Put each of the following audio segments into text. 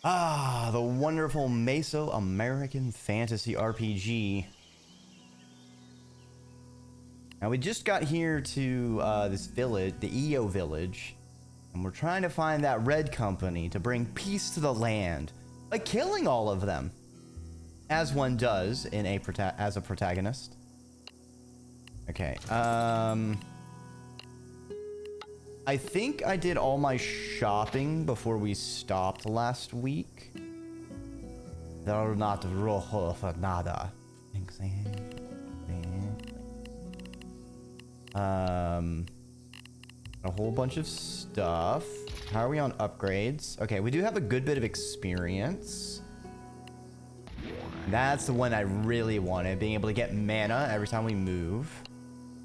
Ah, the wonderful Meso-American fantasy RPG. Now, we just got here to this village, the EO village, and we're trying to find that red company to bring peace to the land by killing all of them, as one does in as a protagonist. Okay, I think I did all my shopping before we stopped last week. They're not rojo for nada. A whole bunch of stuff. How are we on upgrades? Okay, we do have a good bit of experience. That's the one I really wanted, being able to get mana every time we move.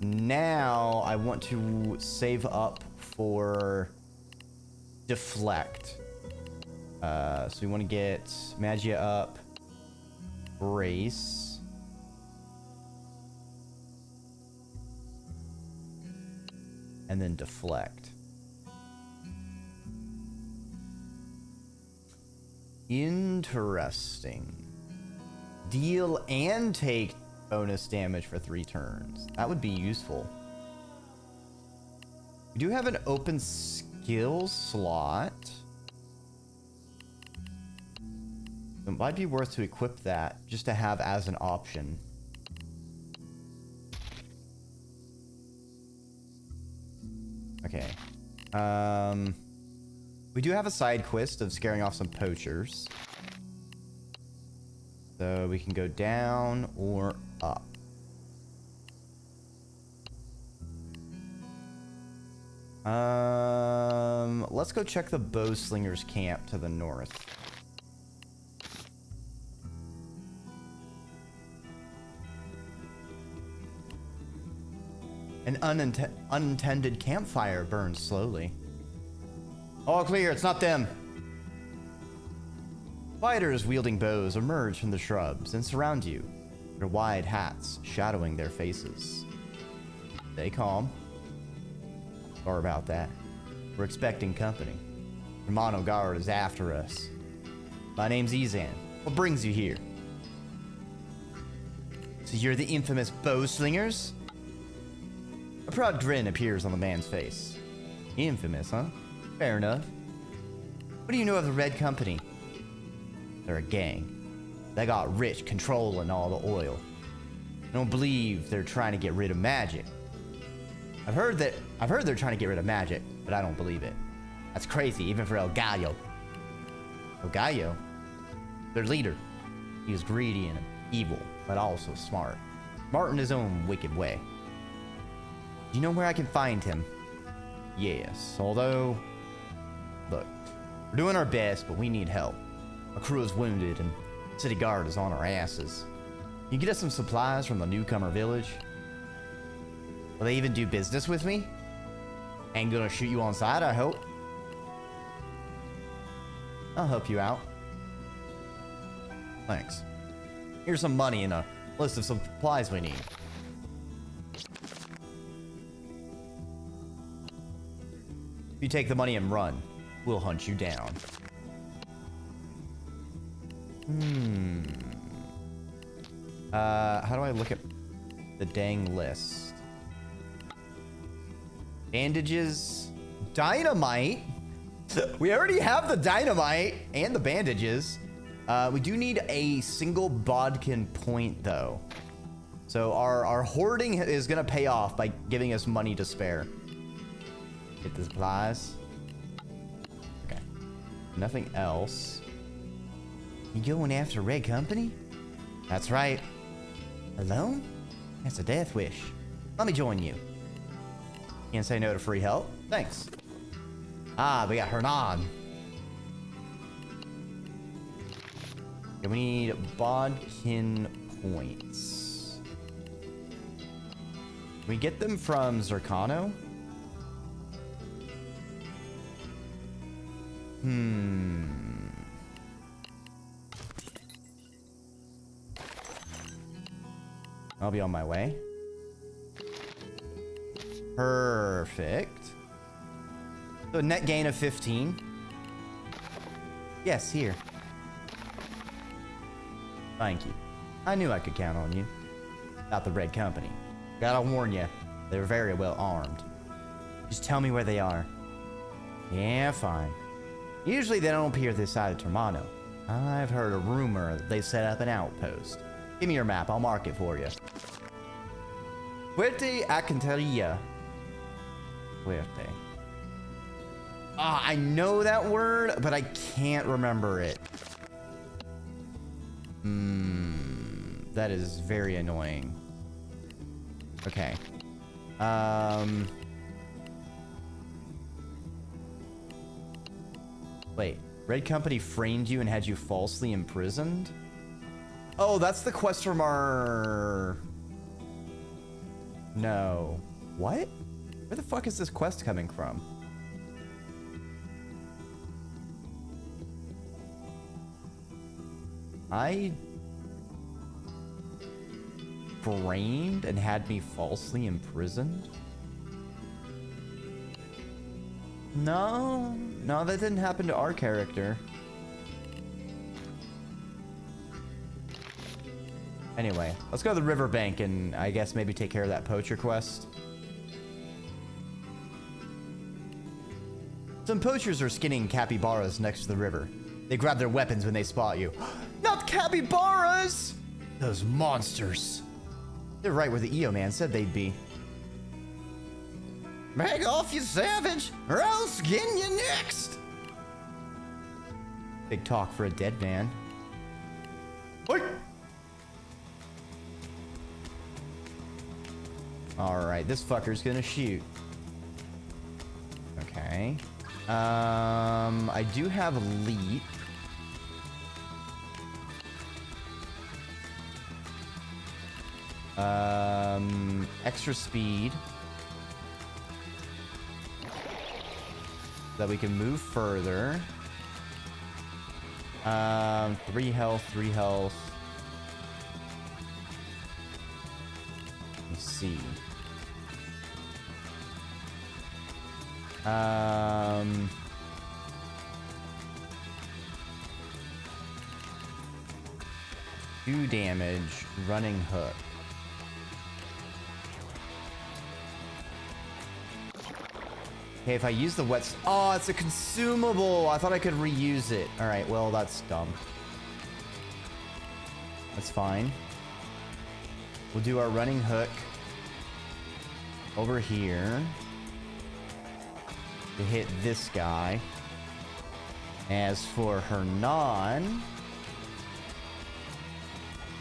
Now I want to save up for deflect. So we want to get Magia up, brace, and then deflect. Interesting. Deal and take bonus damage for 3 turns. That would be useful. We do have an open skill slot. It might be worth to equip that just to have as an option. Okay. We do have a side quest of scaring off some poachers. So we can go down or up. Let's go check the bowslingers camp to the north. An unintended campfire burns slowly. All clear, it's not them. Fighters wielding bows emerge from the shrubs and surround you, their wide hats shadowing their faces. Stay calm. Sorry about that. We're expecting company. Romano Guard is after us. My name's Izan. What brings you here? So you're the infamous bowslingers? A proud grin appears on the man's face. Infamous, huh? Fair enough. What do you know of the Red Company? They're a gang. They got rich controlling all the oil. I don't believe they're trying to get rid of magic. I've heard they're trying to get rid of magic, but I don't believe it. That's crazy, even for El Gallo. El Gallo? Their leader. He is greedy and evil, but also smart. Smart in his own wicked way. Do you know where I can find him? Yes, although... Look, we're doing our best, but we need help. Our crew is wounded, and city guard is on our asses. Can you get us some supplies from the newcomer village? Will they even do business with me? Ain't gonna shoot you on sight, I hope. I'll help you out. Thanks. Here's some money and a list of some supplies we need. If you take the money and run, we'll hunt you down. How do I look at the dang list? Bandages, dynamite. We already have the dynamite and the bandages. We do need a single bodkin point though. So our hoarding is gonna pay off by giving us money to spare. Get the supplies. Okay. Nothing else. You going after Red Company? That's right. Alone? That's a death wish. Let me join you. Can't say no to free help. Thanks. Ah, we got Hernan. Okay, we need bodkin points. Can we get them from Zercano? I'll be on my way. Perfect. So net gain of 15. Yes, here. Thank you. I knew I could count on you. About the Red Company. Gotta warn you, they're very well armed. Just tell me where they are. Yeah, fine. Usually they don't appear this side of Termano. I've heard a rumor that they set up an outpost. Give me your map, I'll mark it for you. Fuerte Alcantarilla. Fuerte. Ah, I know that word, but I can't remember it. That is very annoying. Okay. Wait. Red Company framed you and had you falsely imprisoned? Oh, that's the quest from our... No. What? Where the fuck is this quest coming from? I... framed and had me falsely imprisoned? No, that didn't happen to our character. Anyway, let's go to the riverbank and I guess maybe take care of that poacher quest. Some poachers are skinning capybaras next to the river. They grab their weapons when they spot you. Not capybaras! Those monsters. They're right where the EO man said they'd be. Back off, you savage, or I'll skin you next! Big talk for a dead man. What? Alright, this fucker's gonna shoot. Okay. I do have leap. Extra speed. So that we can move further. 3 health, 3 health. Let's see. Two damage, running hook. Okay, if I use the wet... Oh, it's a consumable. I thought I could reuse it. All right, well, that's dumb. That's fine. We'll do our running hook over here to hit this guy. As for Hernan,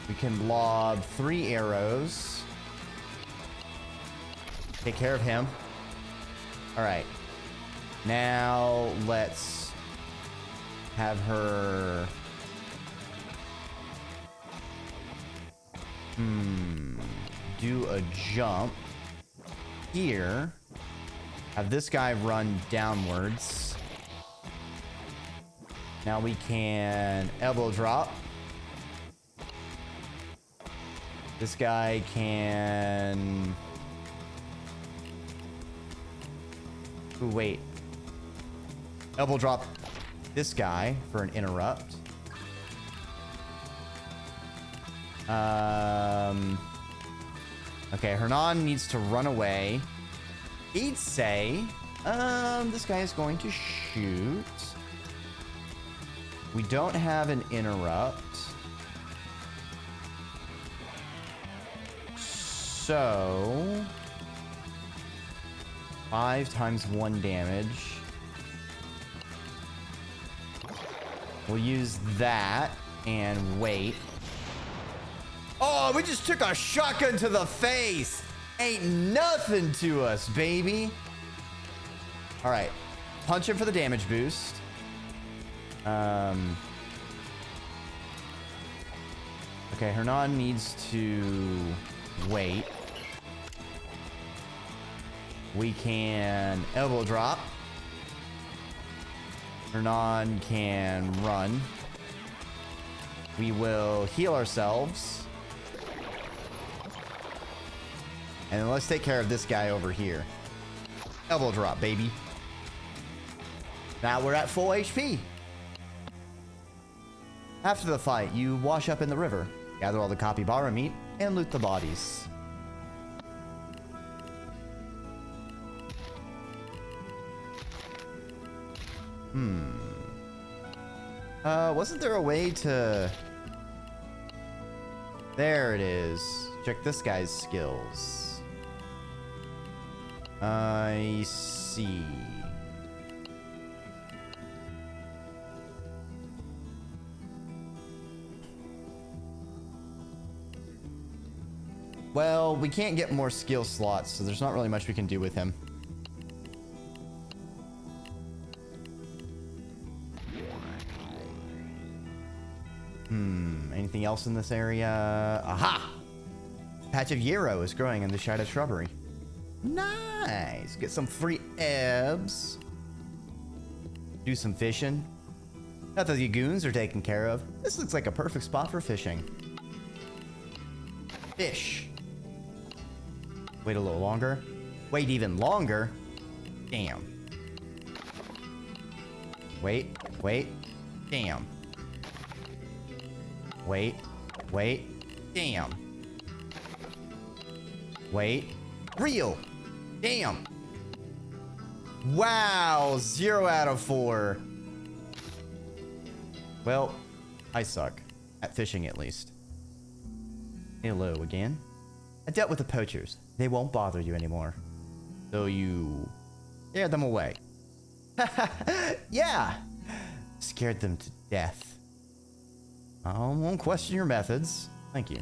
we can lob 3 arrows. Take care of him. All right. Now let's have her... do a jump here. Have this guy run downwards. Now we can elbow drop. This guy can... Ooh, wait. Elbow drop this guy for an interrupt. Okay, Hernan needs to run away. He'd say, this guy is going to shoot. We don't have an interrupt. So... 5 times 1 damage. We'll use that and wait. Oh, we just took a shotgun to the face. Ain't nothing to us, baby. All right. Punch him for the damage boost. Okay, Hernan needs to wait. We can elbow drop. Hernan can run. We will heal ourselves. And then let's take care of this guy over here. Elbow drop, baby. Now we're at full HP. After the fight, you wash up in the river, gather all the capybara meat, and loot the bodies. Wasn't there a way to... There it is. Check this guy's skills. I see. Well, we can't get more skill slots, so there's not really much we can do with him. Anything else in this area? Aha! Patch of yarrow is growing in the shadowed shrubbery. Nice! Get some free ebs. Do some fishing. Now that the lagoons are taken care of, this looks like a perfect spot for fishing. Fish. Wait a little longer. Wait even longer. Damn. Wait. Damn. Wait. Damn. Wait. Real. Damn. Wow. 0 out of 4. Well, I suck. At fishing, at least. Hello again. I dealt with the poachers. They won't bother you anymore. So you... scare them away. Yeah! Scared them to death. I won't question your methods. Thank you.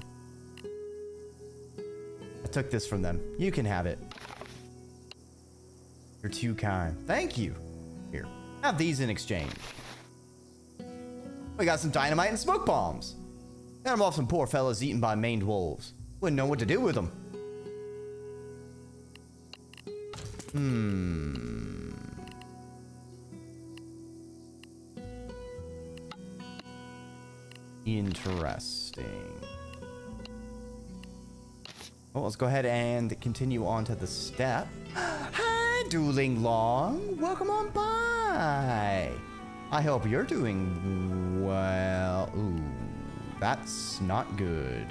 I took this from them. You can have it. You're too kind. Thank you. Here, have these in exchange. We got some dynamite and smoke bombs. Got them off some poor fellas eaten by maned wolves. Wouldn't know what to do with them. Interesting. Well, let's go ahead and continue on to the step. Hi, Dueling Long. Welcome on by. I hope you're doing well. Ooh, that's not good.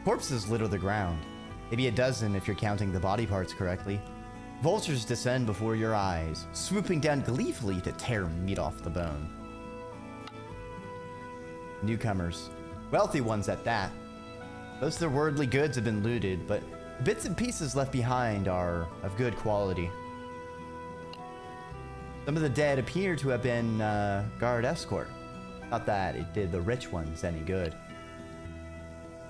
Corpses litter the ground. Maybe a dozen if you're counting the body parts correctly. Vultures descend before your eyes, swooping down gleefully to tear meat off the bone. Newcomers. Wealthy ones at that. Most of their worldly goods have been looted, but the bits and pieces left behind are of good quality. Some of the dead appear to have been guard escort. Not that it did the rich ones any good.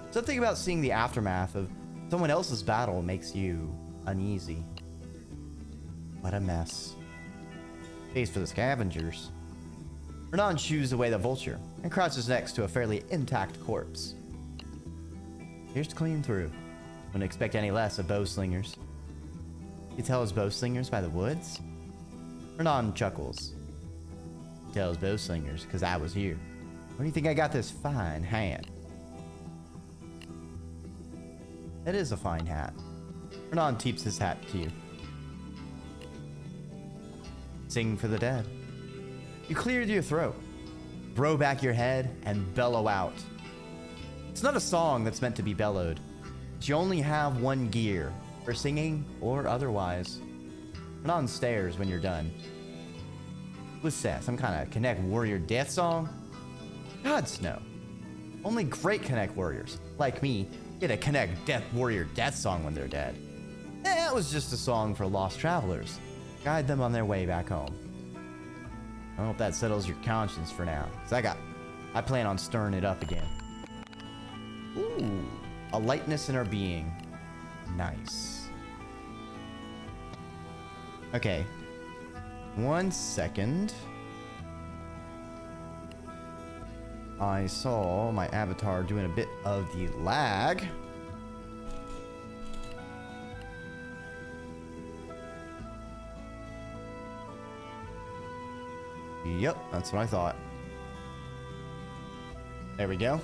Something about seeing the aftermath of someone else's battle makes you uneasy. What a mess. Pays for the scavengers. Renan shoos away the vulture and crouches next to a fairly intact corpse. Here's to clean through. Wouldn't expect any less of bowslingers. You tell us bowslingers by the woods? Renan chuckles. He tells bowslingers because I was here. Where do you think I got this fine hat? It is a fine hat. Renan teeps his hat to you. Sing for the dead. You cleared your throat, throw back your head, and bellow out. It's not a song that's meant to be bellowed. But you only have one gear, for singing or otherwise. Renan stares when you're done. What's that, some kind of Connect Warrior death song? Gods no. Only great Connect Warriors, like me, get a Connect Death Warrior death song when they're dead. That was just a song for lost travelers. Guide them on their way back home. I hope that settles your conscience for now. Cause I plan on stirring it up again. Ooh, a lightness in our being. Nice. Okay. 1 second. I saw my avatar doing a bit of the lag. Yep, that's what I thought. There we go.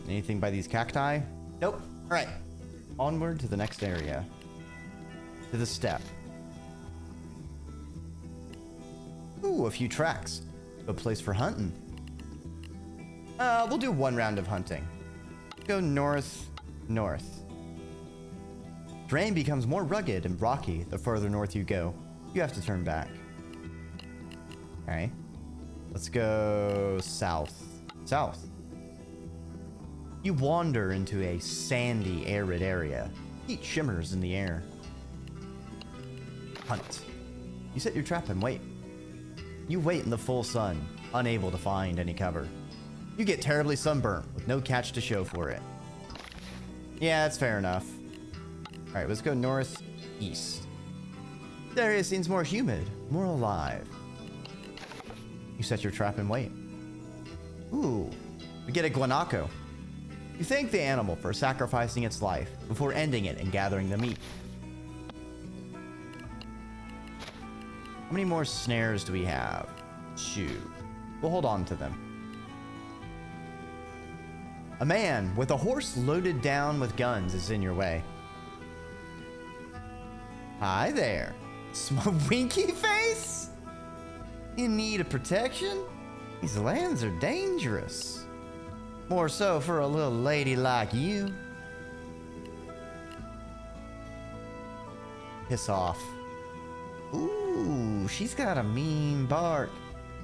Anything by these cacti? Nope. Alright. Onward to the next area. to the step. Ooh, a few tracks. Good place for hunting. We'll do one round of hunting. Go north, north. Terrain becomes more rugged and rocky the further north you go. You have to turn back. Alright. Let's go south. South. You wander into a sandy, arid area. Heat shimmers in the air. Hunt. You set your trap and wait. You wait in the full sun, unable to find any cover. You get terribly sunburnt with no catch to show for it. Yeah, that's fair enough. Alright, let's go northeast. The area seems more humid, more alive. You set your trap and wait. Ooh, we get a guanaco. You thank the animal for sacrificing its life before ending it and gathering the meat. How many more snares do we have? Shoot. We'll hold on to them. A man with a horse loaded down with guns is in your way. Hi there. Small winky face? In need of protection? These lands are dangerous. More so for a little lady like you. Piss off. Ooh, she's got a mean bark.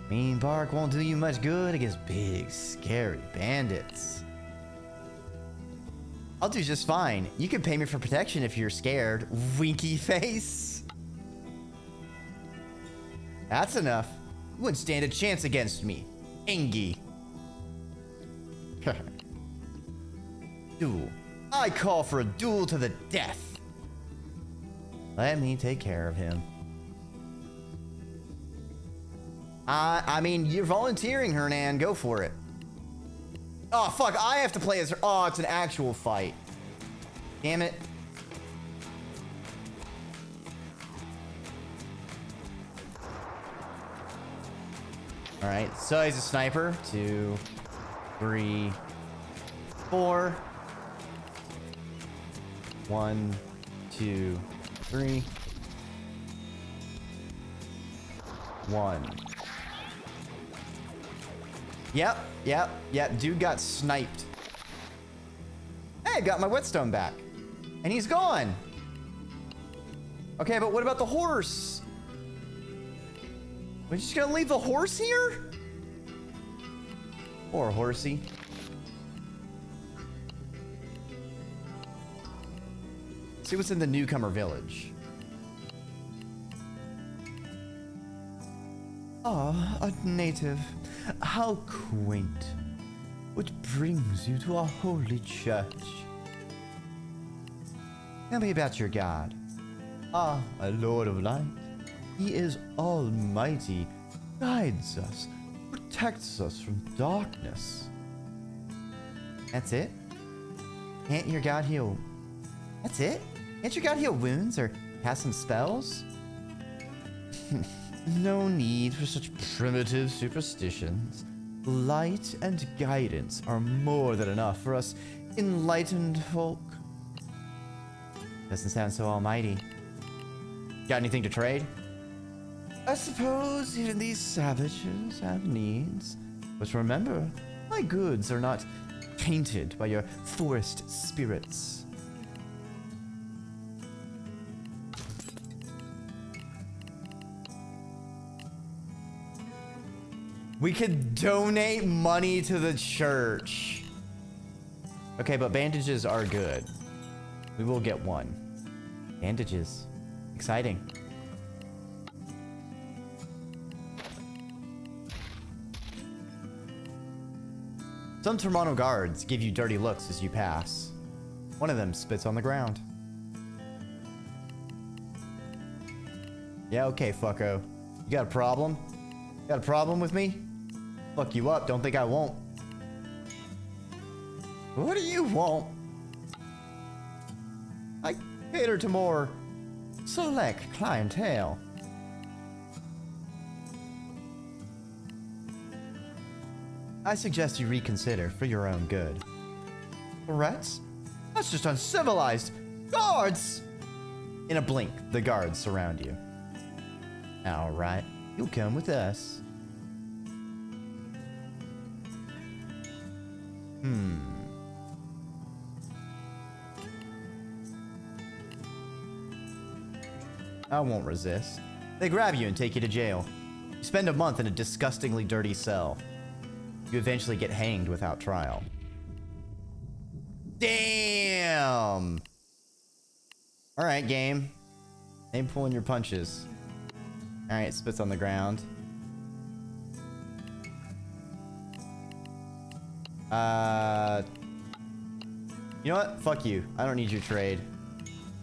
Mean bark won't do you much good against big, scary bandits. I'll do just fine. You can pay me for protection if you're scared. Winky face. That's enough. You wouldn't stand a chance against me. Engie. Duel. I call for a duel to the death. Let me take care of him. I mean, you're volunteering, Hernan. Go for it. Oh, fuck. I have to play as her. Oh, it's an actual fight. Damn it. All right. So he's a sniper. 2, 3, 4. 1, 2, 3. 1. Yep. Dude got sniped. Hey, got my whetstone back. And he's gone. Okay, but what about the horse? We're just gonna leave the horse here? Poor horsey. See what's in the newcomer village. Ah, a native. How quaint. What brings you to our holy church? Tell me about your God. Ah, a Lord of Light. He is almighty, guides us, protects us from darkness. That's it? Can't your God heal? That's it? Can't your God heal wounds or cast some spells? No need for such primitive superstitions. Light and guidance are more than enough for us enlightened folk. Doesn't sound so almighty. Got anything to trade? I suppose even these savages have needs. But remember, my goods are not tainted by your forest spirits. We could donate money to the church. Okay, but bandages are good. We will get one. Bandages. Exciting. Some Termano guards give you dirty looks as you pass. One of them spits on the ground. Yeah, okay, fucko. You got a problem? Got a problem with me? Fuck you up, don't think I won't. What do you want? I cater to more select clientele. I suggest you reconsider for your own good. Threats? That's just uncivilized. Guards! In a blink, the guards surround you. All right, you'll come with us. I won't resist. They grab you and take you to jail. You spend a month in a disgustingly dirty cell. You eventually get hanged without trial. Damn! Alright, game. Ain't pulling your punches. Alright, spits on the ground. You know what? Fuck you. I don't need your trade.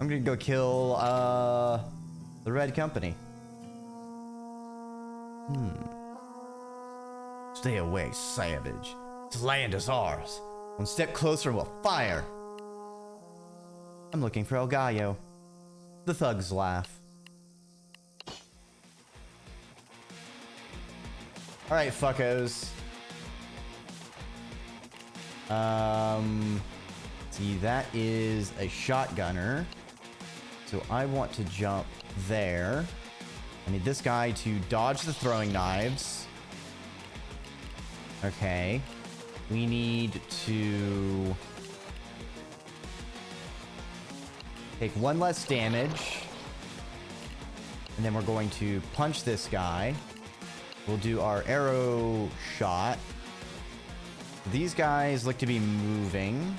I'm gonna go kill, the Red Company. Stay away, savage. This land is ours. One step closer and we'll fire. I'm looking for El Gallo. The thugs laugh. Alright, fuckos. See, that is a shotgunner. So I want to jump there. I need this guy to dodge the throwing knives. Okay. We need to take one less damage. And then we're going to punch this guy. We'll do our arrow shot. These guys look to be moving.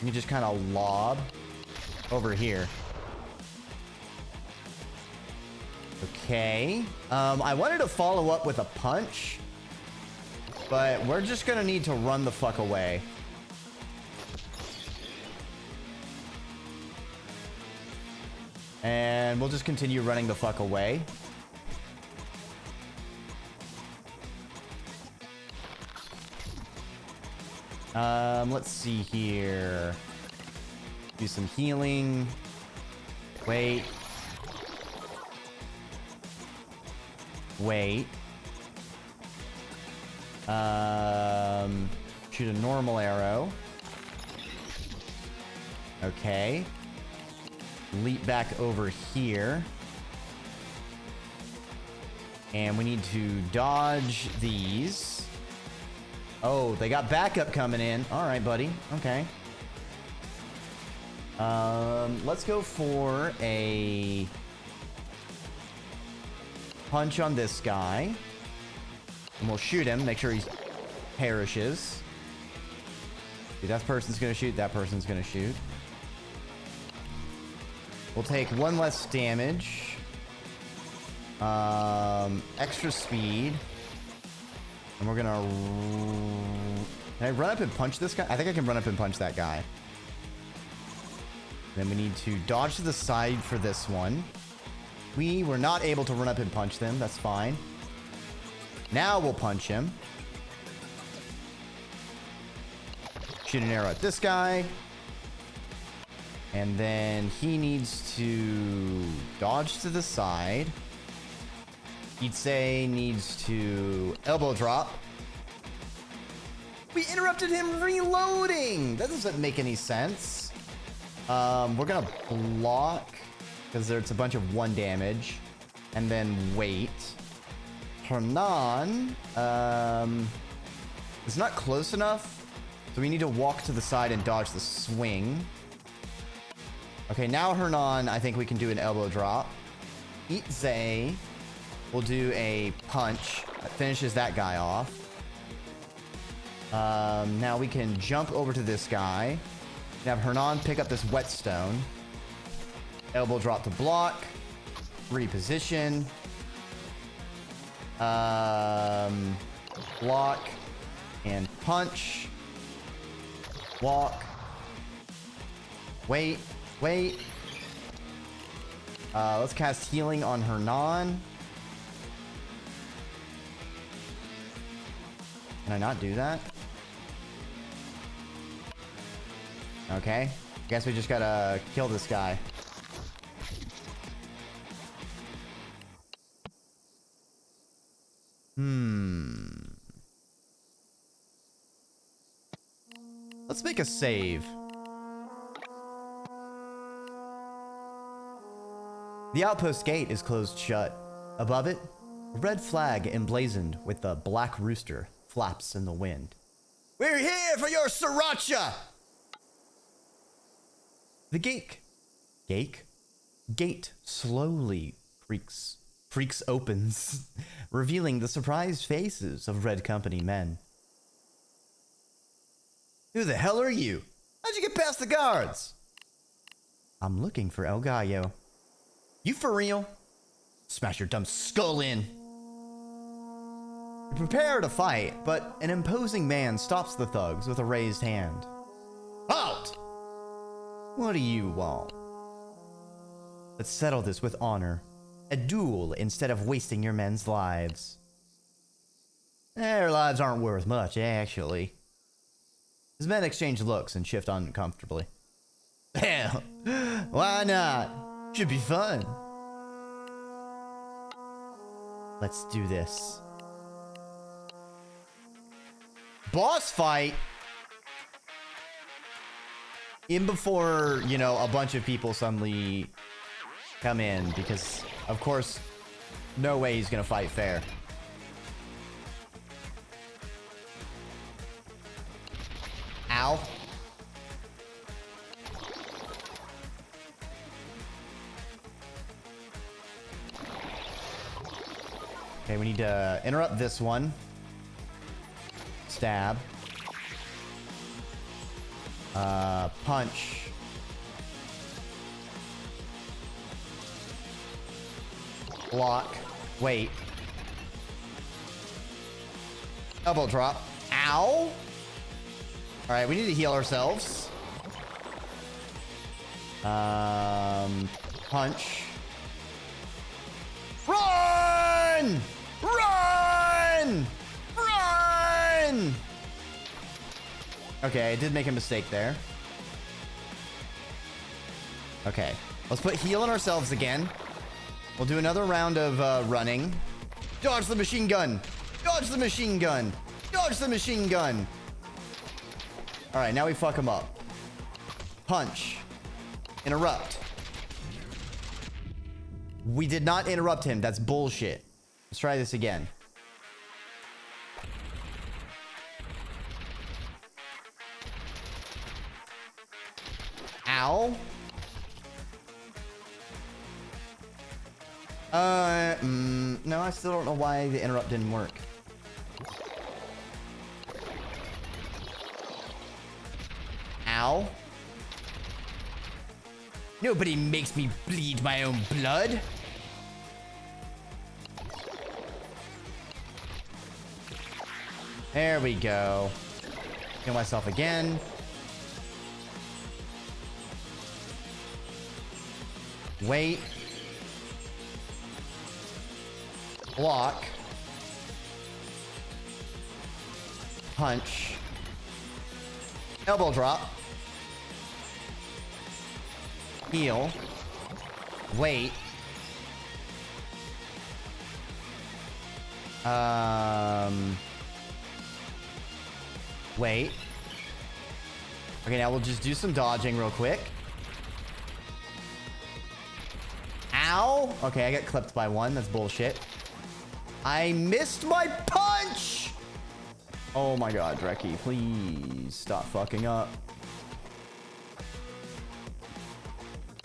You just kind of lob over here. Okay. I wanted to follow up with a punch, but we're just gonna need to run the fuck away. And we'll just continue running the fuck away. Let's see here. Do some healing. Wait. Wait. Shoot a normal arrow. Okay. Leap back over here. And we need to dodge these. Oh, they got backup coming in. All right, buddy. Okay. Let's go for a punch on this guy. And we'll shoot him. Make sure he perishes. See, that person's gonna shoot. That person's gonna shoot. We'll take one less damage. Extra speed. And we're gonna... Can I run up and punch this guy? I think I can run up and punch that guy. Then we need to dodge to the side for this one. We were not able to run up and punch them. That's fine. Now we'll punch him. Shoot an arrow at this guy. And then he needs to dodge to the side. He'd say needs to elbow drop. We interrupted him reloading. That doesn't make any sense. We're gonna block because there's a bunch of 1 damage, and then wait. Hernan is not close enough, so we need to walk to the side and dodge the swing. Okay, now Hernan, I think we can do an elbow drop. Itze will do a punch that finishes that guy off. Now we can jump over to this guy. We have Hernan pick up this whetstone. Elbow drop to block. Reposition. Block. And punch. Walk. Wait. Wait. Let's cast healing on Hernan. Can I not do that? Okay. Guess we just gotta kill this guy. Let's make a save. The outpost gate is closed shut. Above it, a red flag emblazoned with the black rooster flaps in the wind. We're here for your sriracha! The gate slowly creaks opens, revealing the surprised faces of Red Company men. Who the hell are you? How'd you get past the guards? I'm looking for El Gallo. You for real? Smash your dumb skull in. You prepare to fight, but an imposing man stops the thugs with a raised hand. Halt! What do you want? Let's settle this with honor. A duel instead of wasting your men's lives. Their lives aren't worth much, actually. His men exchange looks and shift uncomfortably. Hell, why not? Should be fun. Let's do this. Boss fight? In before, you know, a bunch of people suddenly come in, because, of course, no way he's gonna fight fair. Ow. Okay, we need to interrupt this one. Stab. Punch. Block. Wait. Elbow drop. Ow! Alright, we need to heal ourselves. Punch. Run! Run! Run! Okay, I did make a mistake there. Okay, let's put heal on ourselves again. We'll do another round of running. Dodge the machine gun! Dodge the machine gun! Dodge the machine gun! Alright, now we fuck him up. Punch. Interrupt. We did not interrupt him. That's bullshit. Let's try this again. Ow. No, I still don't know why the interrupt didn't work. Ow. Nobody makes me bleed my own blood. There we go. Kill myself again. Wait. Block. Punch. Elbow drop. Heal. Wait. Wait. Okay, now we'll just do some dodging real quick. Ow! Okay, I got clipped by one. That's bullshit. I missed my punch! Oh my god, Dreki, please stop fucking up.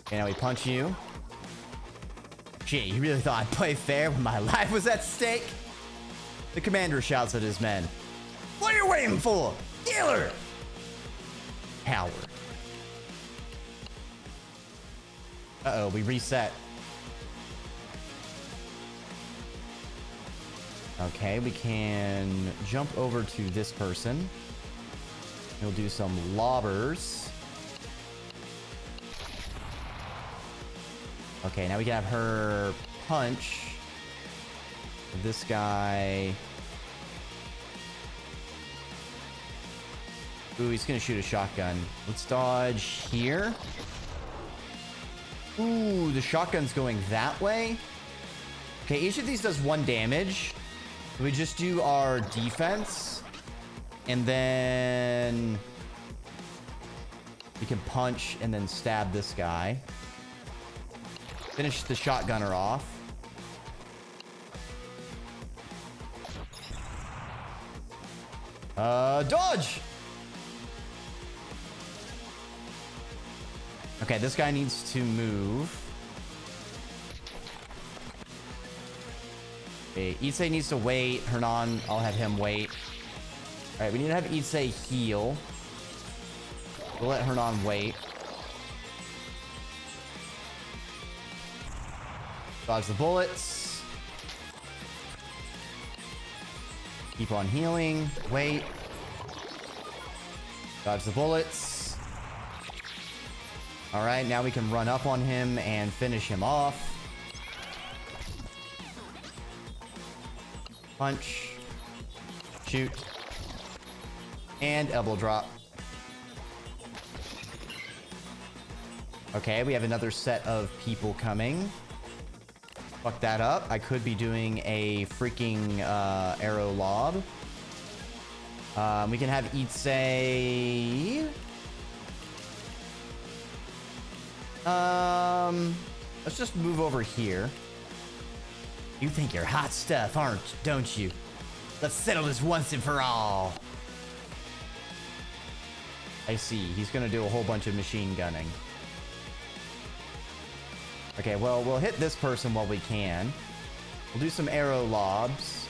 Okay, now we punch you. Shit, you really thought I'd play fair when my life was at stake? The commander shouts at his men. What are you waiting for? Killer! Coward. Uh-oh, we reset. Okay, we can jump over to this person. We'll do some lobbers. Okay, now we can have her punch this guy. Ooh, he's gonna shoot a shotgun. Let's dodge here. Ooh, the shotgun's going that way. Okay, each of these does 1 damage. We just do our defense. And then we can punch and then stab this guy. Finish the shotgunner off. Dodge! Okay, this guy needs to move. Okay, Issei needs to wait. Hernan, I'll have him wait. Alright, we need to have Issei heal. We'll let Hernan wait. Dodge the bullets. Keep on healing. Wait. Dodge the bullets. Alright, now we can run up on him and finish him off. Punch. Shoot. And elbow drop. Okay, we have another set of people coming. Fuck that up. I could be doing a freaking arrow lob. We can have Issei. Let's just move over here. You think you're hot stuff, don't you? Let's settle this once and for all. I see. He's gonna do a whole bunch of machine gunning. Okay, well, we'll hit this person while we can. We'll do some arrow lobs.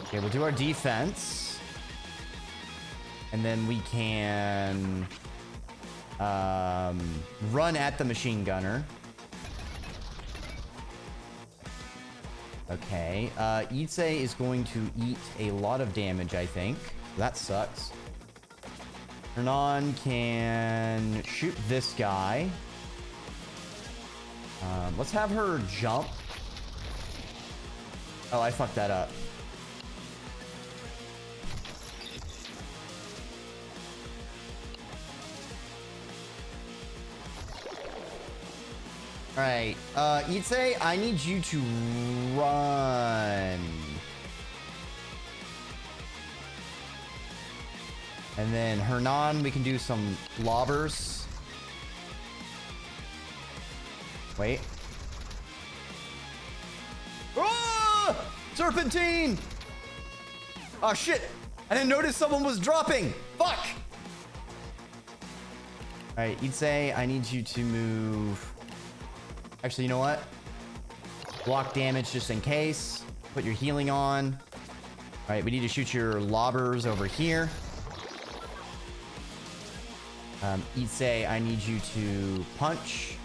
Okay, we'll do our defense. And then we can run at the machine gunner. Okay, Issei is going to eat a lot of damage, I think. That sucks. Hernan can shoot this guy. Let's have her jump. Oh, I fucked that up. Alright, Issei, I need you to run. And then Hernan, we can do some lobbers. Wait. Ah! Serpentine! Oh shit! I didn't notice someone was dropping! Fuck! Alright, Issei, I need you to move. Actually, you know what? Block damage just in case. Put your healing on. Alright, we need to shoot your lobbers over here. Issei, I need you to punch.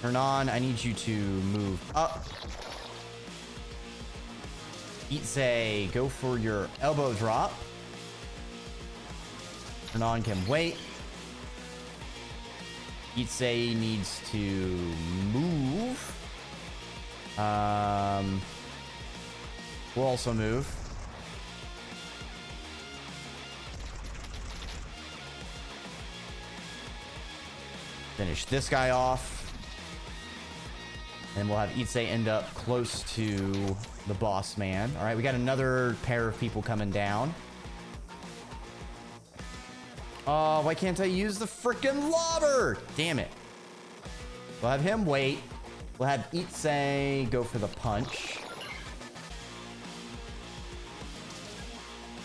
Hernan, I need you to move up. Issei, go for your elbow drop. Hernan can wait. Issei needs to move. We'll also move. Finish this guy off. And we'll have Issei end up close to the boss man. Alright, we got another pair of people coming down. Oh, why can't I use the frickin' lobber? Damn it. We'll have him wait. We'll have Issei go for the punch.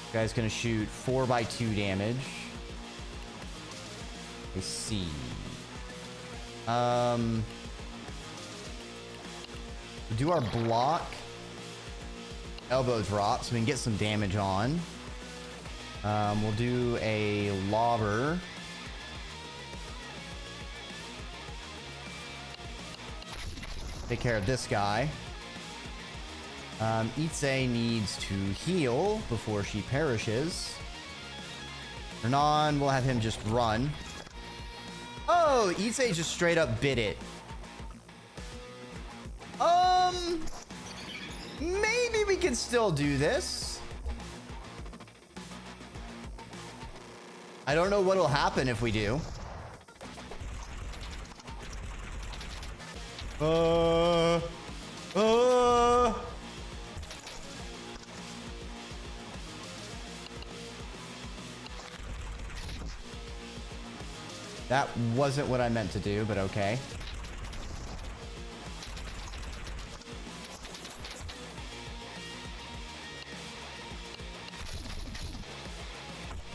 This guy's gonna shoot 4x2 damage. I see. We'll do our block. Elbow drop so we can get some damage on. We'll do a lobber. Take care of this guy. Issei needs to heal before she perishes. Hernan, we'll have him just run. Oh, Issei just straight up bit it. Maybe we can still do this. I don't know what'll happen if we do. That wasn't what I meant to do, but okay.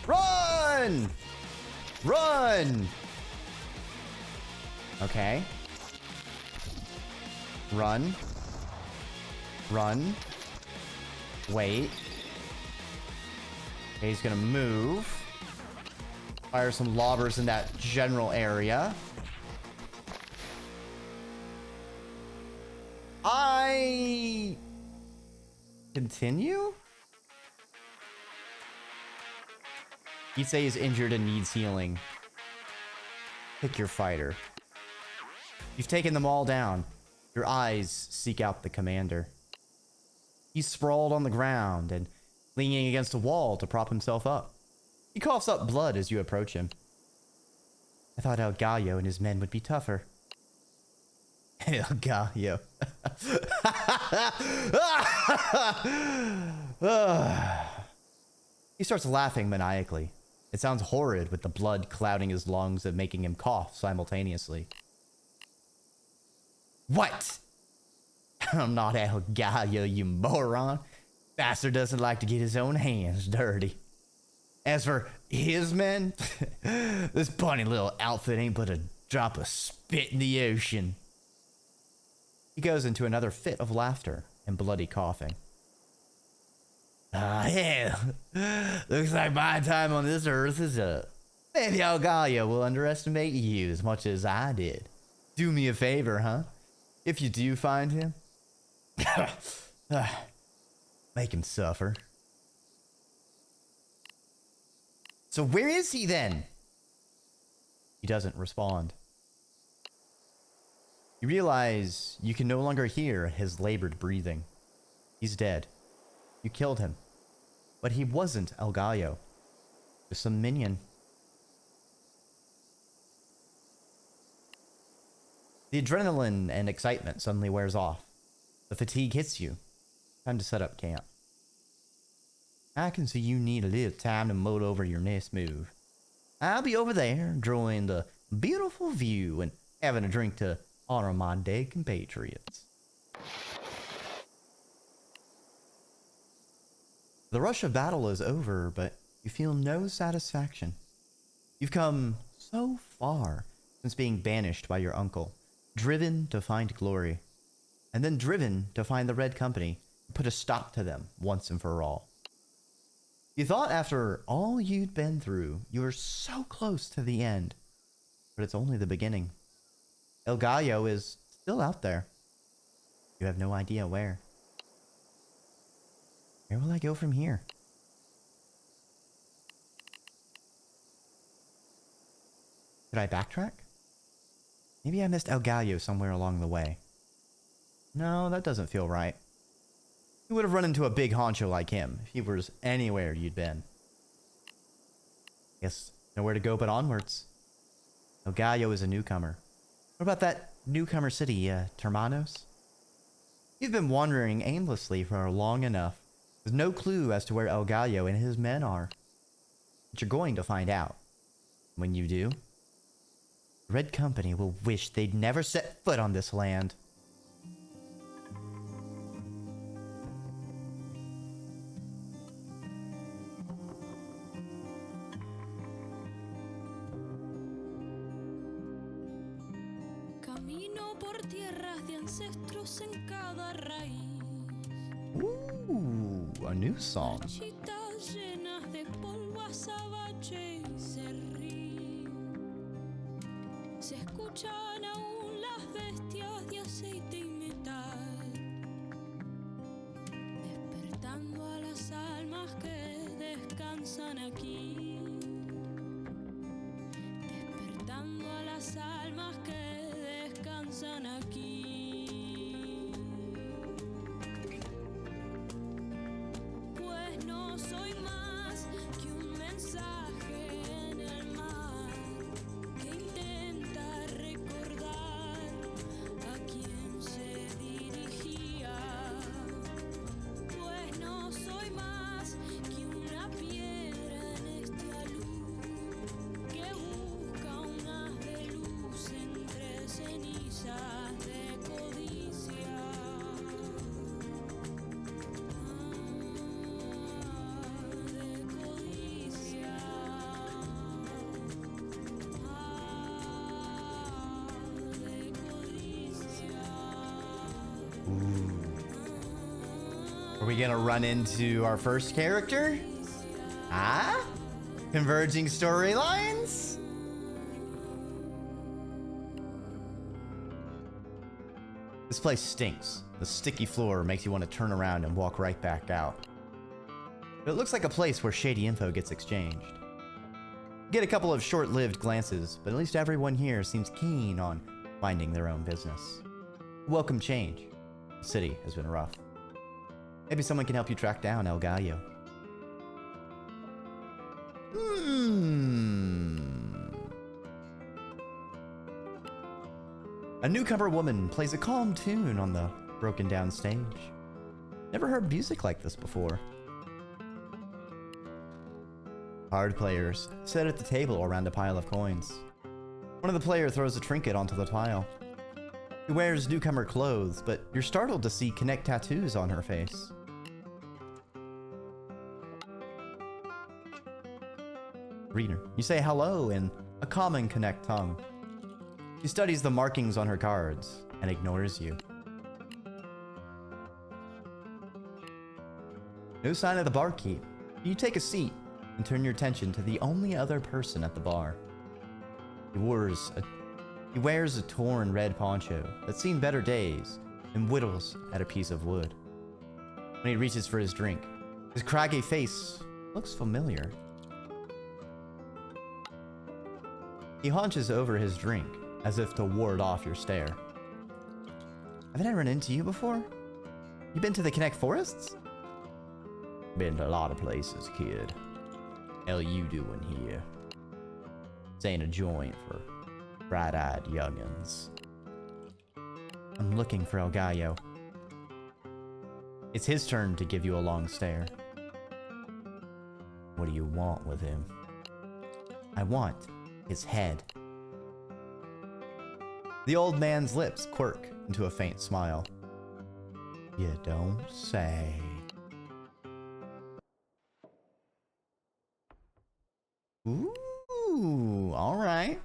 Run! Run! Okay. Run. Run. Wait. Okay, he's gonna move. Fire some lobbers in that general area. I... Continue? You'd say he's injured and needs healing. Pick your fighter. You've taken them all down. Your eyes seek out the commander. He's sprawled on the ground and leaning against a wall to prop himself up. He coughs up blood as you approach him. I thought El Gallo and his men would be tougher. El Gallo. He starts laughing maniacally. It sounds horrid with the blood clouding his lungs and making him cough simultaneously. What? I'm not El Gallo, you moron. Bastard doesn't like to get his own hands dirty. As for his men, this bunny little outfit ain't but a drop of spit in the ocean. He goes into another fit of laughter and bloody coughing. Yeah. Looks like my time on this earth is up. Maybe El Gallo will underestimate you as much as I did. Do me a favor, huh? If you do find him, make him suffer. So where is he then? He doesn't respond. You realize you can no longer hear his labored breathing. He's dead. You killed him. But he wasn't El Gallo. Just some minion. The adrenaline and excitement suddenly wears off. The fatigue hits you. Time to set up camp. I can see you need a little time to mull over your next move. I'll be over there enjoying the beautiful view and having a drink to honor my dead compatriots. The rush of battle is over, but you feel no satisfaction. You've come so far since being banished by your uncle, driven to find glory, and then driven to find the Red Company and put a stop to them once and for all. You thought after all you'd been through, you were so close to the end, but it's only the beginning. El Gallo is still out there. You have no idea where. Where will I go from here? Did I backtrack? Maybe I missed El Gallo somewhere along the way. No, that doesn't feel right. You would have run into a big honcho like him if he was anywhere you'd been. Guess nowhere to go but onwards. El Gallo is a newcomer. What about that newcomer city, Termanos? You've been wandering aimlessly for long enough, with no clue as to where El Gallo and his men are. But you're going to find out. When you do, the Red Company will wish they'd never set foot on this land. Camino por tierras de ancestros en cada raíz. Ooh, a new song. Marchitas llenas de polvo, azabache y serrín. Se escuchan aún las bestias de aceite y metal, despertando a las almas que descansan aquí. Despertando a las almas que descansan aquí. Pues no soy más que un mensaje en el mar que intenta recordar a quién se dirigía. Pues no soy más que una piedra en este we gonna run into our first character? Ah? Converging storylines? This place stinks. The sticky floor makes you want to turn around and walk right back out. But it looks like a place where shady info gets exchanged. You get a couple of short-lived glances, but at least everyone here seems keen on minding their own business. Welcome change. The city has been rough. Maybe someone can help you track down El Gallo. A newcomer woman plays a calm tune on the broken down stage. Never heard music like this before. Card players sit at the table around a pile of coins. One of the players throws a trinket onto the pile. She wears newcomer clothes, but you're startled to see Connect tattoos on her face. Reader, you say hello in a common Connect tongue. She studies the markings on her cards and ignores you. No sign of the barkeep. You take a seat and turn your attention to the only other person at the bar. He wears a torn red poncho that's seen better days and whittles at a piece of wood. When he reaches for his drink, his craggy face looks familiar. He hunches over his drink as if to ward off your stare. Haven't I run into you before? You been to the Connect Forests? Been to a lot of places, kid. Hell you doing here? This ain't a joint for bright-eyed young'uns. I'm looking for El Gallo. It's his turn to give you a long stare. What do you want with him? I want his head. The old man's lips quirk into a faint smile. You don't say. Ooh, all right.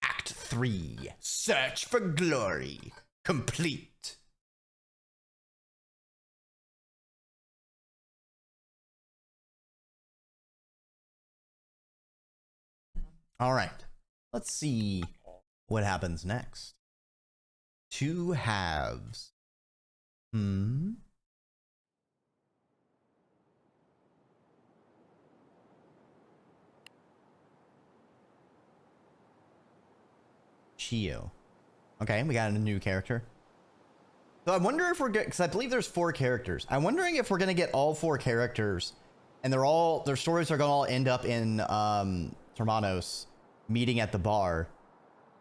Act 3, Search for Glory, complete. All right, let's see what happens next. Two halves. Chio. Okay, we got a new character. So I wonder if we're good, because I believe there's 4 characters. I'm wondering if we're gonna get all 4 characters, and their stories are gonna all end up in Hermanos meeting at the bar,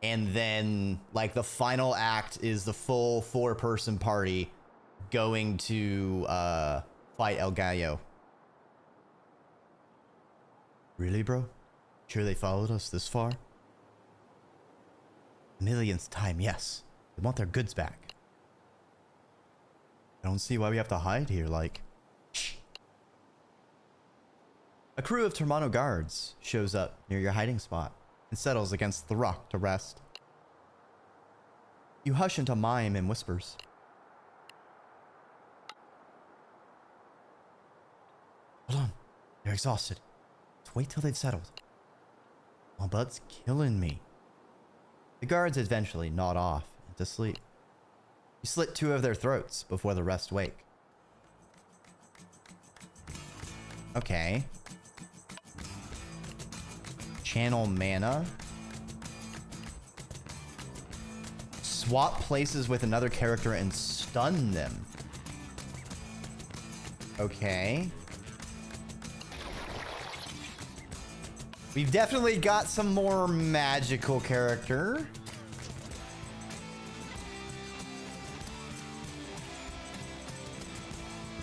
and then like the final act is the full 4-person party going to fight El Gallo. Really, bro? Sure they followed us this far? Millionth time, yes. They want their goods back. I don't see why we have to hide here, like... Shh. A crew of Termano guards shows up near your hiding spot and settles against the rock to rest. You hush into mime and whispers. Hold on. They're exhausted. Let's wait till they've settled. My butt's killing me. The guards eventually nod off into sleep. You slit 2 of their throats before the rest wake. Okay. Channel mana. Swap places with another character and stun them. Okay. We've definitely got some more magical character.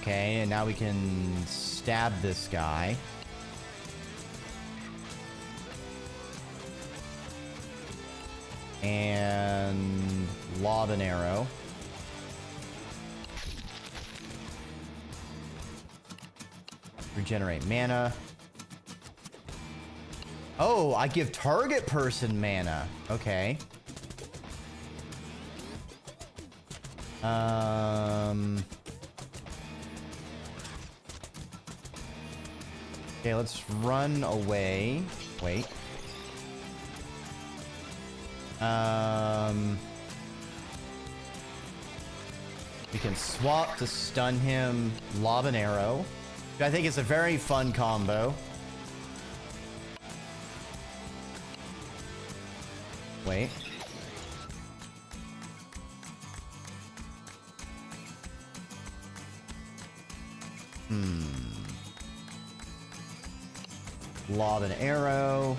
Okay, and now we can stab this guy. And lob an arrow. Regenerate mana. Oh, I give target person mana. Okay. Okay, let's run away. Wait. We can swap to stun him, lob an arrow. I think it's a very fun combo. Wait. Lob an arrow.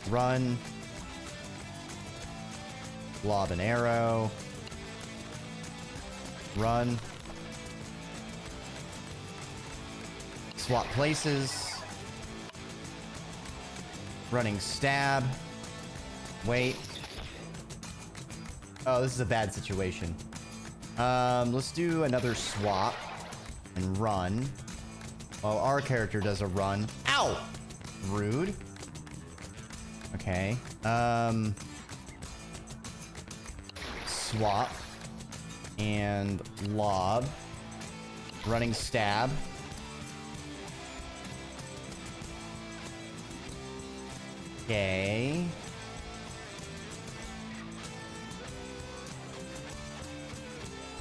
Run. Lob an arrow. Run. Swap places. Running stab. Wait. Oh, this is a bad situation. Let's do another swap and run. While our character does a run. Ow! Rude. Okay. Swap. And lob. Running stab. Okay.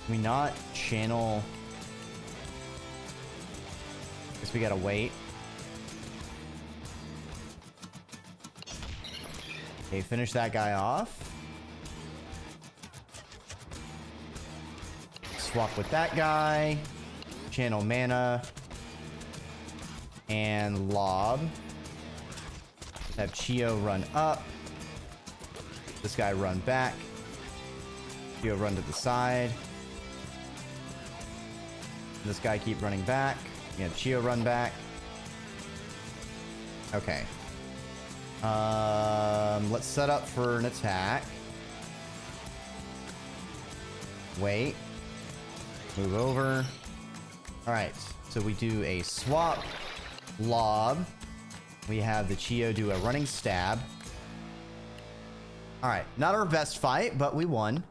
Can we not channel? Guess we gotta wait. Okay, finish that guy off. Swap with that guy. Channel mana. And lob. Have Chio run up. This guy run back. Chio run to the side. This guy keep running back. Yeah, Chio run back. Okay. Let's set up for an attack. Wait. Move over. Alright, so we do a swap. Lob. We have the Chio do a running stab. Alright, not our best fight, but we won.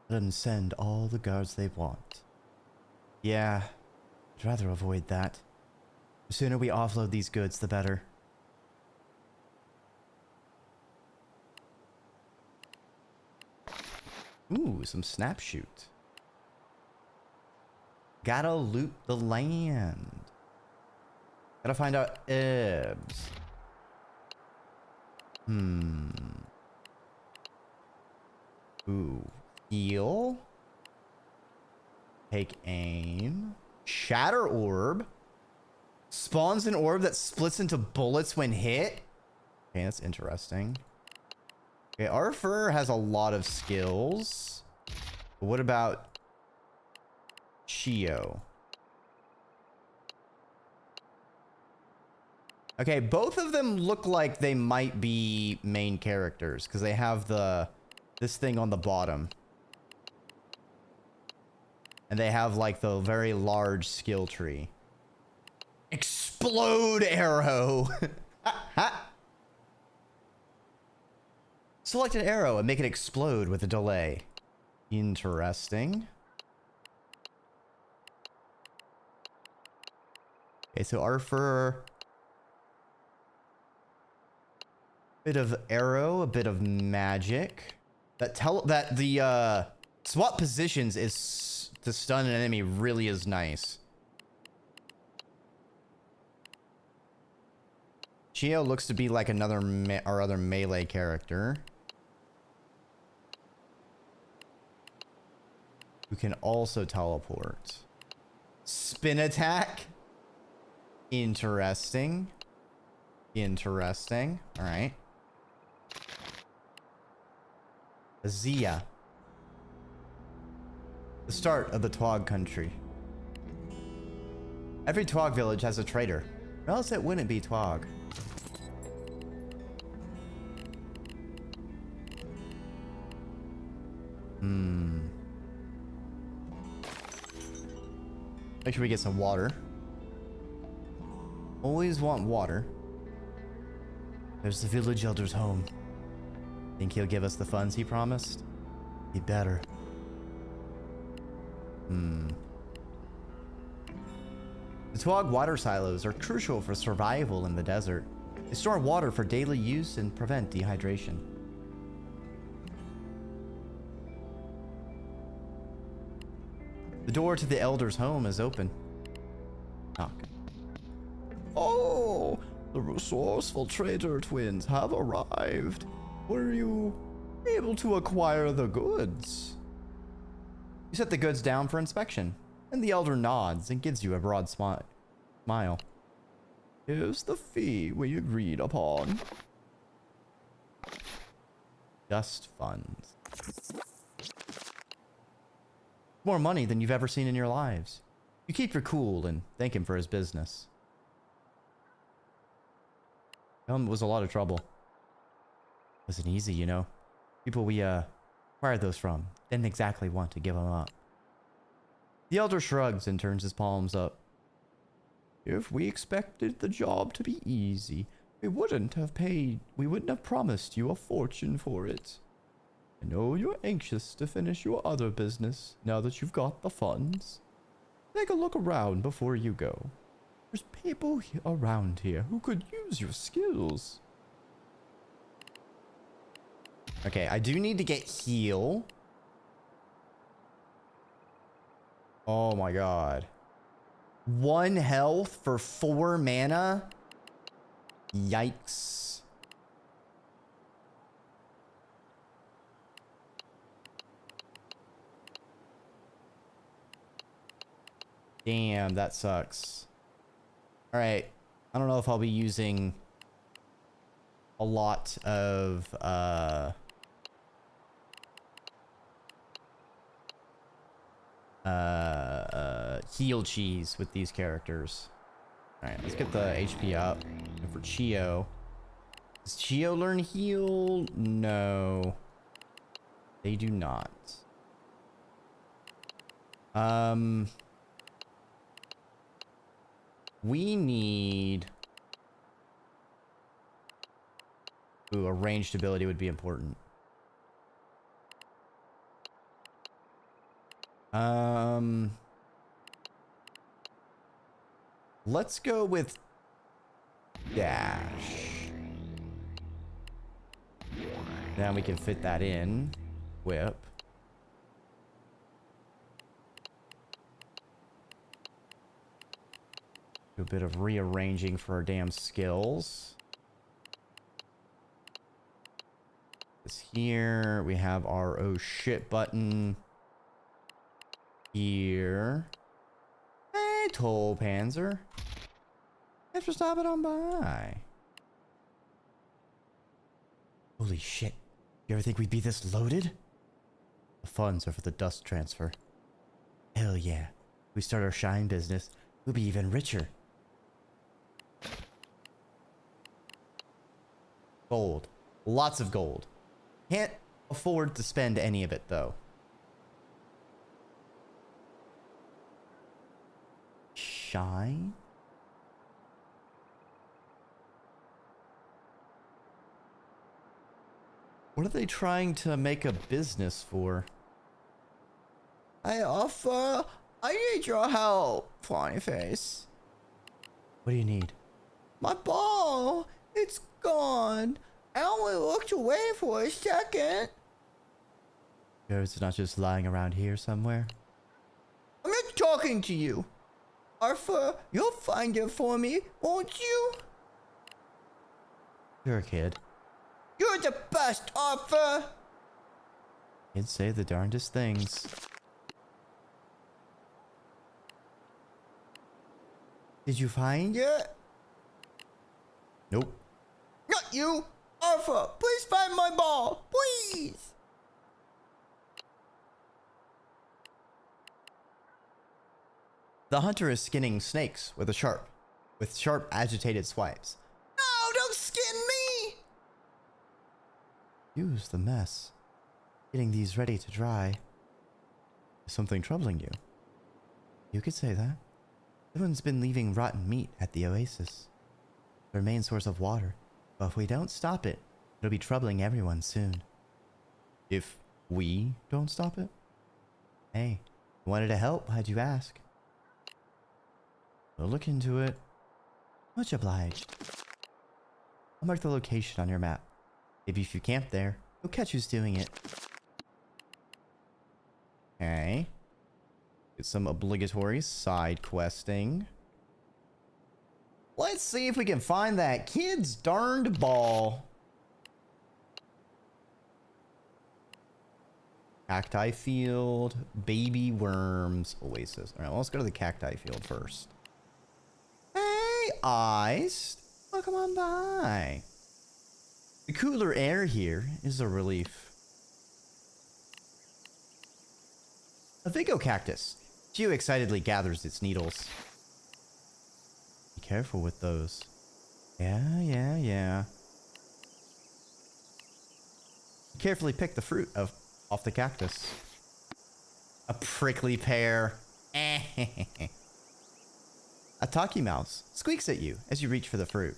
Let them send all the guards they want. Yeah, I'd rather avoid that. The sooner we offload these goods, the better. Ooh, some snap shoot. Gotta loot the land. Gotta find out Ebbs. Ooh. Heal. Take aim. Shatter orb. Spawns an orb that splits into bullets when hit. Okay, that's interesting. Okay, Arthur has a lot of skills. But what about Chio? Okay, both of them look like they might be main characters because they have this thing on the bottom. And they have like the very large skill tree. Explode arrow. Select an arrow and make it explode with a delay. Interesting. Okay, so Arthur. Bit of arrow, a bit of magic. That the swap positions is to stun an enemy really is nice. Chio looks to be like another our other melee character. Who can also teleport. Spin attack. Interesting. Interesting. All right. Azia. The start of the Twog country. Every Twog village has a trader. Or else it wouldn't be Twog. Make sure we get some water. Always want water. There's the village elder's home. Think he'll give us the funds he promised? He better. The Tuag water silos are crucial for survival in the desert. They store water for daily use and prevent dehydration. The door to the Elder's home is open. Knock. Oh, the resourceful trader twins have arrived. Were you able to acquire the goods? You set the goods down for inspection, and the Elder nods and gives you a broad smile. Here's the fee we agreed upon. Dust funds. More money than you've ever seen in your lives. You keep your cool and thank him for his business. Tell him it was a lot of trouble. It wasn't easy, you know. People we acquired those from didn't exactly want to give them up. The Elder shrugs and turns his palms up. If we expected the job to be easy, we wouldn't have promised you a fortune for it. I know you're anxious to finish your other business now that you've got the funds. Take a look around before you go. There's people around here who could use your skills. Okay, I do need to get heal. Oh my god. 1 health for 4 mana? Yikes. Damn, that sucks. Alright. I don't know if I'll be using a lot of heal cheese with these characters. Alright, let's get the HP up. And for Chio. Does Chio learn heal? No. They do not. We need... Ooh, a ranged ability would be important. Let's go with dash. Then we can fit that in. Whip. Do a bit of rearranging for our damn skills. This here. We have our oh shit button. Here. Hey, Toll Panzer. Thanks for stopping on by. Holy shit. You ever think we'd be this loaded? The funds are for the dust transfer. Hell yeah. We start our shine business, we'll be even richer. Gold. Lots of gold. Can't afford to spend any of it, though. Shine? What are they trying to make a business for? I need your help, Flying Face. What do you need? My ball! It's gone! I only looked away for a second. Sure it's not just lying around here somewhere? I'm not talking to you. Arthur, you'll find it for me, won't you? Sure, kid. You're the best, Arthur! Kids say the darndest things. Did you find it? Nope. Not you! Arthur, please find my ball! Please! The hunter is skinning snakes with sharp agitated swipes. No, don't skin me! Use the mess. Getting these ready to dry. Is something troubling you? You could say that. Someone's been leaving rotten meat at the oasis. Their main source of water. But if we don't stop it, it'll be troubling everyone soon. If we don't stop it? Hey, wanted to help, how'd you ask? We'll look into it. Much obliged. I'll mark the location on your map. Maybe if you camp there, you'll catch who's doing it. Okay. Get some obligatory side questing. Let's see if we can find that kid's darned ball. Cacti field, baby worms, oasis. All right, well, let's go to the cacti field first. Hey, Ice. Welcome on by. The cooler air here is a relief. A Vigo cactus. Geo excitedly gathers its needles. Be careful with those. Yeah. Carefully pick the fruit off the cactus. A prickly pear. A talkie mouse squeaks at you as you reach for the fruit.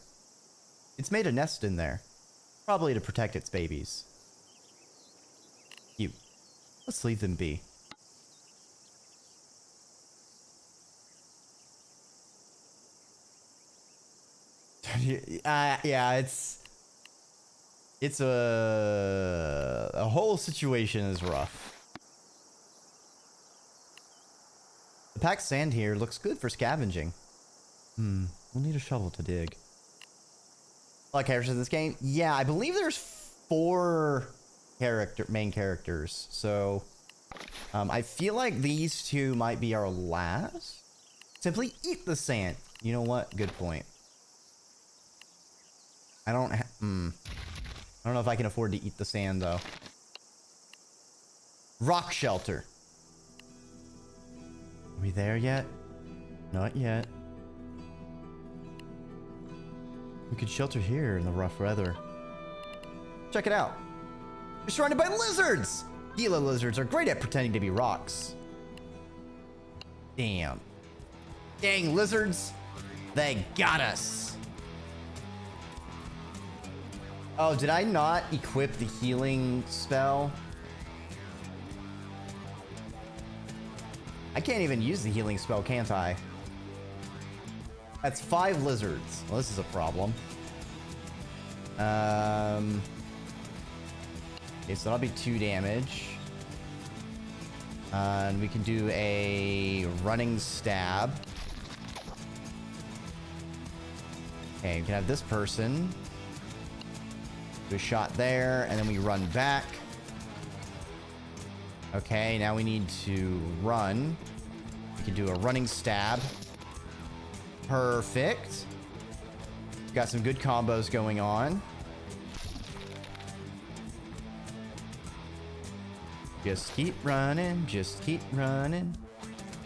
It's made a nest in there, probably to protect its babies. Cute. Let's leave them be. Yeah, it's a whole situation is rough. The packed sand here looks good for scavenging. We'll need a shovel to dig. A lot of characters in this game. Yeah, I believe there's 4 main characters. So I feel like these 2 might be our last. Simply eat the sand. You know what? Good point. I don't know if I can afford to eat the sand though. Rock shelter. Are we there yet? Not yet. We could shelter here in the rough weather. Check it out. You're surrounded by lizards! Gila lizards are great at pretending to be rocks. Damn. Dang lizards. They got us. Oh, did I not equip the healing spell? I can't even use the healing spell, can't I? That's 5 lizards. Well, this is a problem. Okay, so that'll be 2 damage. And we can do a running stab. Okay, we can have this person. Do a shot there, and then we run back. Okay, now we need to run. We can do a running stab. Perfect. Got some good combos going on. Just keep running. Just keep running.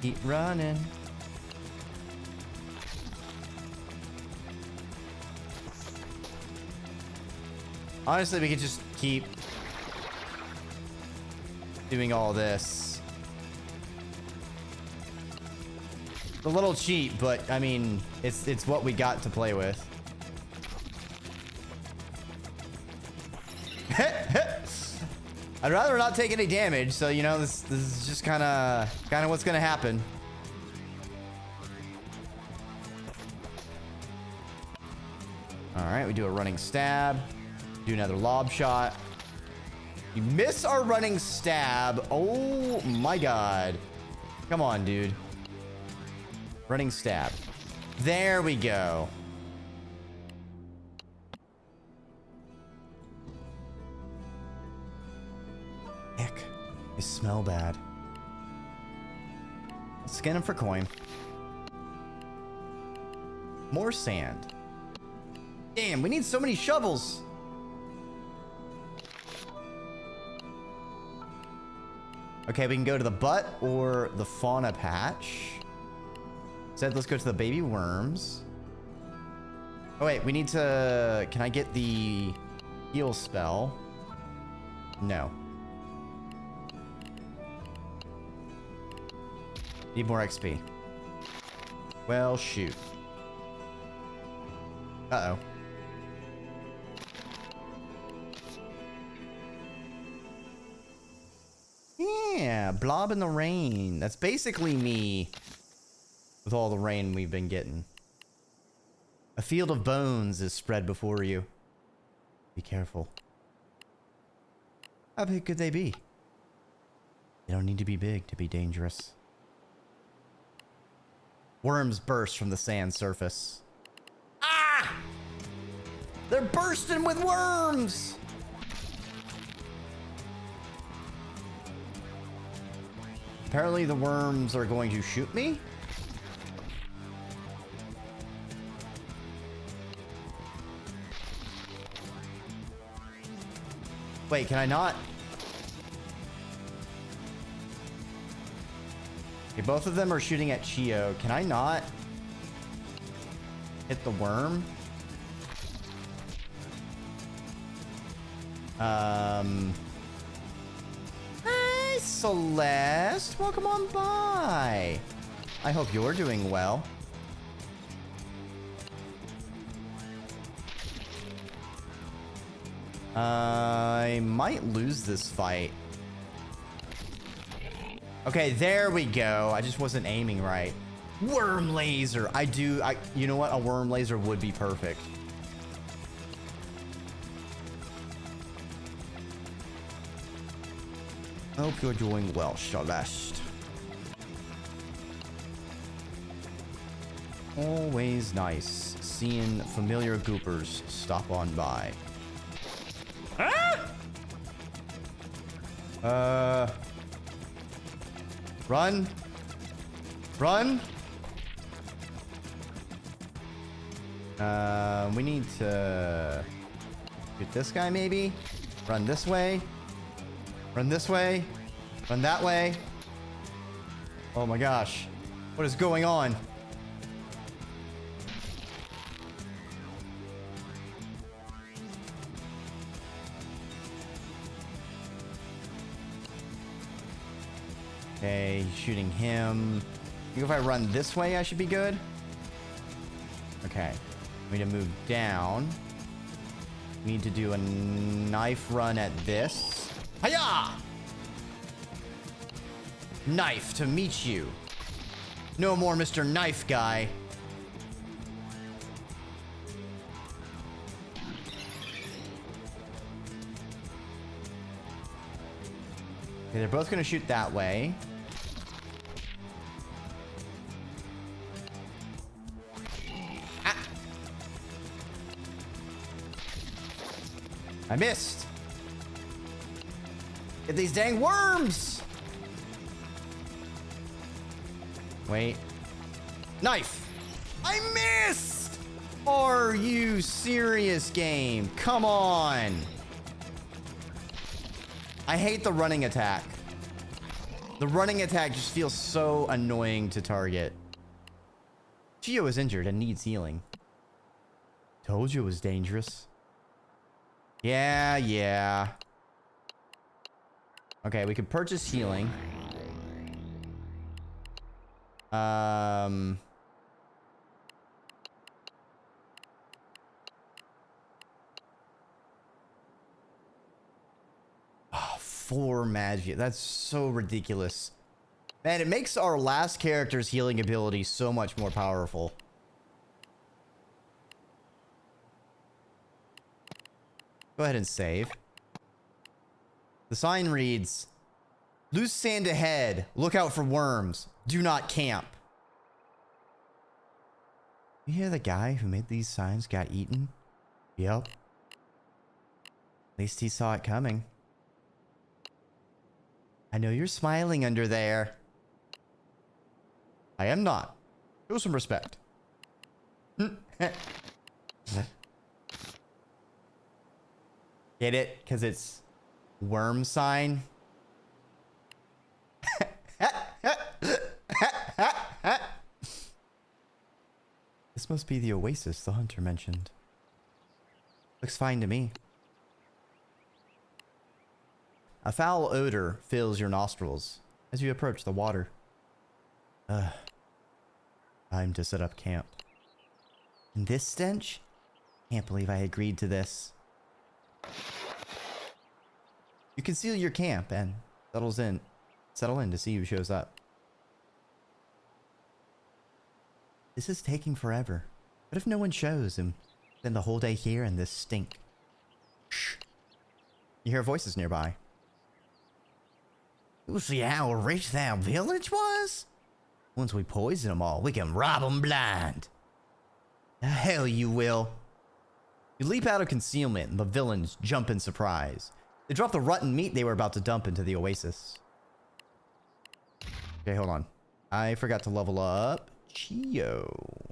Keep running. Honestly, we could just keep doing all this. It's a little cheap, but I mean, it's what we got to play with. I'd rather not take any damage, so you know this is just kind of what's gonna happen. All right, we do a running stab. Do another lob shot. You miss our running stab. Oh my god. Come on, dude. Running stab. There we go. Ick. They smell bad. Let's scan them for coin. More sand. Damn, we need so many shovels. Okay, we can go to the butt or the fauna patch. Said let's go to the baby worms. Oh wait, we need to... Can I get the heal spell? No. Need more XP. Well, shoot. Uh-oh. Yeah, blob in the rain. That's basically me with all the rain we've been getting. A field of bones is spread before you. Be careful. How big could they be? They don't need to be big to be dangerous. Worms burst from the sand surface. Ah! They're bursting with worms! Apparently the worms are going to shoot me? Wait, can I not? Okay, both of them are shooting at Chio. Can I not hit the worm? Hey, Celeste. Welcome on by. I hope you're doing well. I might lose this fight. Okay, there we go. I just wasn't aiming right. Worm laser. You know what? A worm laser would be perfect. Hope you're doing well, Celeste. Always nice seeing familiar goopers stop on by. Ah! Run! Run! We need to get this guy maybe? Run this way. Run this way. Run that way. Oh my gosh. What is going on? Okay, shooting him. I think if I run this way, I should be good. Okay. We need to move down. We need to do a knife run at this. Hiya! Knife to meet you. No more Mr. Knife Guy. Okay, they're both gonna shoot that way. Ah! I missed. Get these dang worms! Wait. Knife! I missed! Are you serious, game? Come on! I hate the running attack. The running attack just feels so annoying to target. Chio is injured and needs healing. Told you it was dangerous. Yeah. Okay, we could purchase healing. Oh, 4 magic. That's so ridiculous. Man, it makes our last character's healing ability so much more powerful. Go ahead and save. The sign reads, "Loose sand ahead. Look out for worms. Do not camp." You hear the guy who made these signs got eaten? Yep. At least he saw it coming. I know you're smiling under there. I am not. Show some respect. Get it? Because it's worm sign? This must be the oasis the hunter mentioned. Looks fine to me. A foul odor fills your nostrils as you approach the water. Time to set up camp. And this stench? Can't believe I agreed to this. You conceal your camp and settle in to see who shows up. This is taking forever. What if no one shows and spend the whole day here in this stink? Shh. You hear voices nearby. You see how rich that village was? Once we poison them all, we can rob them blind. The hell you will. You leap out of concealment and the villains jump in surprise. They drop the rotten meat they were about to dump into the oasis. Okay, hold on. I forgot to level up Chio.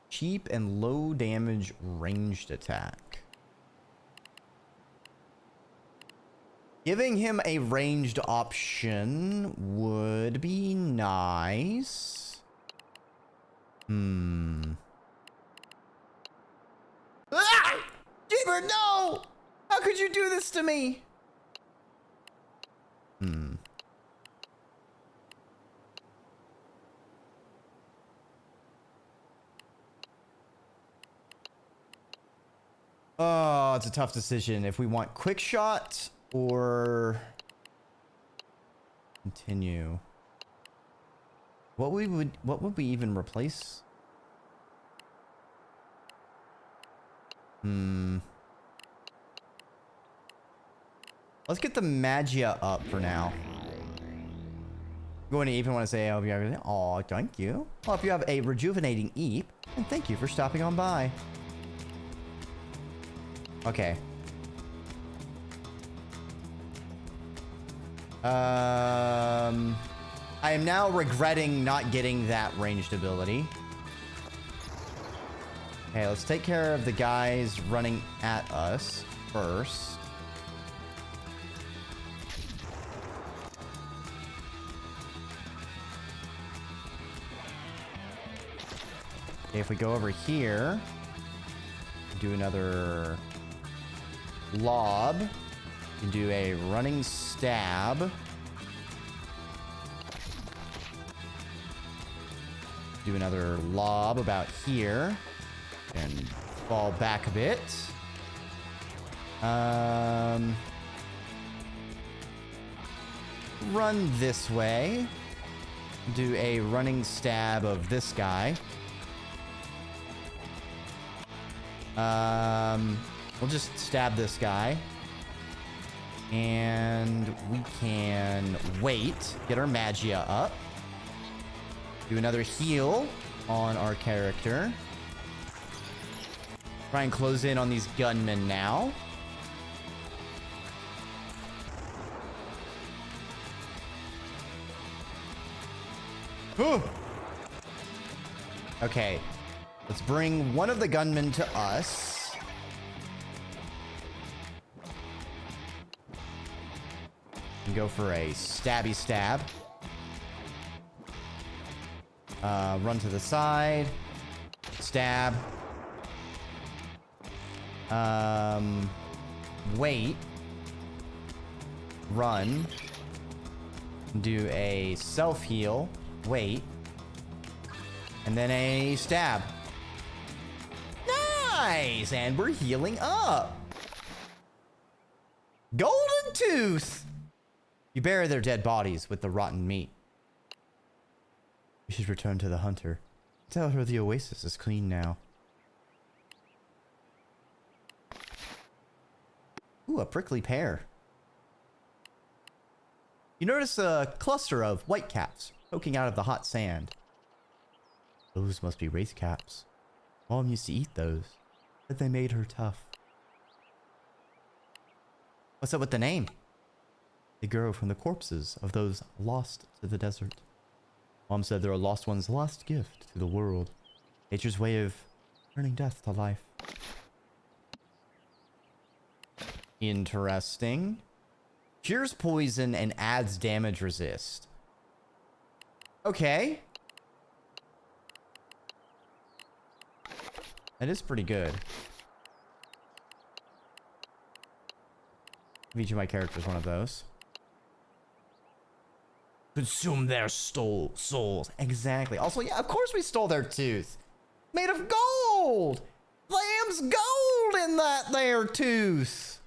Cheap and low damage ranged attack. Giving him a ranged option would be nice. Ah! Jeeper, no! How could you do this to me? Oh, it's a tough decision. If we want quick shot or continue. What would we even replace? Let's get the Magia up for now. Going to even want to say, I hope you have everything. Oh, thank you. Well, if you have a rejuvenating Eep, and thank you for stopping on by. Okay. I am now regretting not getting that ranged ability. Okay, let's take care of the guys running at us first. Okay, if we go over here, do another lob, you can do a running stab. Do another lob about here and fall back a bit. Run this way. Do a running stab of this guy. We'll just stab this guy. And we can wait. Get our Magia up. Do another heal on our character. Try and close in on these gunmen now. Whew. Okay. Let's bring one of the gunmen to us. And go for a stabby stab. Run to the side. Stab. Wait. Run. Do a self-heal. Wait. And then a stab. Nice! And we're healing up. Golden Tooth! You bury their dead bodies with the rotten meat. We should return to the hunter. Tell her the oasis is clean now. Ooh, a prickly pear. You notice a cluster of whitecaps poking out of the hot sand. Those must be wraith caps. Mom used to eat those, but they made her tough. What's up with the name? They grow from the corpses of those lost to the desert. Mom said they're a lost one's last gift to the world. Nature's way of turning death to life. Interesting. Cures poison and adds damage resist. Okay. That is pretty good. Each of my characters one of those. Consume their souls. Exactly. Also, yeah, of course we stole their tooth. Made of gold. Lamb's gold in that there tooth.